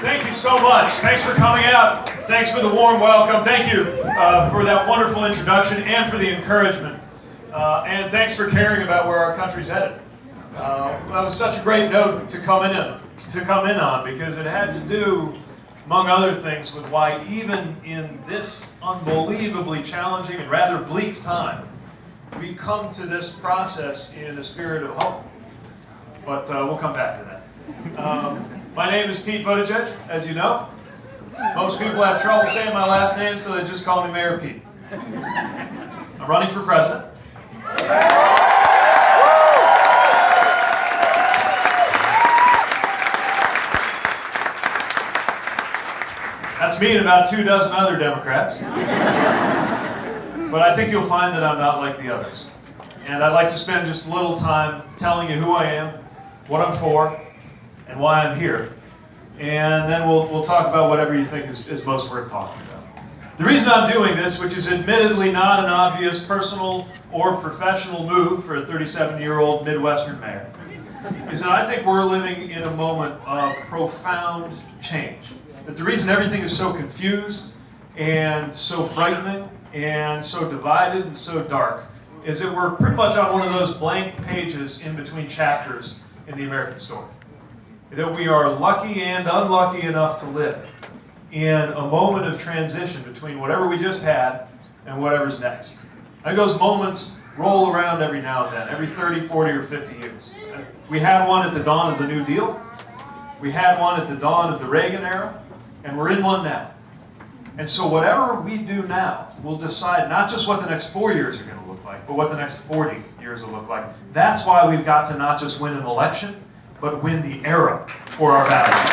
Thank you so much. Thanks for coming out. Thanks for the warm welcome. Thank you for that wonderful introduction and for the encouragement. And thanks for caring about where our country's headed. That was such a great note to come in on because it had to do, among other things, with why even in this unbelievably challenging and rather bleak time, we come to this process in a spirit of hope. But we'll come back to that. My name is Pete Buttigieg, as you know. Most people have trouble saying my last name, so they just call me Mayor Pete. I'm running for president. That's me and about 24 other Democrats. But I think you'll find that I'm not like the others. And I'd like to spend just a little time telling you who I am, what I'm for, and why I'm here. And then we'll talk about whatever you think is most worth talking about. The reason I'm doing this, which is admittedly not an obvious personal or professional move for a 37-year-old Midwestern mayor, is that I think we're living in a moment of profound change. That the reason everything is so confused and so frightening and so divided and so dark is that we're pretty much on one of those blank pages in between chapters in the American story. That we are lucky and unlucky enough to live in a moment of transition between whatever we just had and whatever's next. I think those moments roll around every now and then, every 30, 40, or 50 years. We had one at the dawn of the New Deal. We had one at the dawn of the Reagan era, and we're in one now. And so whatever we do now will decide not just what the next 4 years are going to look like, but what the next 40 years will look like. That's why we've got to not just win an election, but win the era for our values.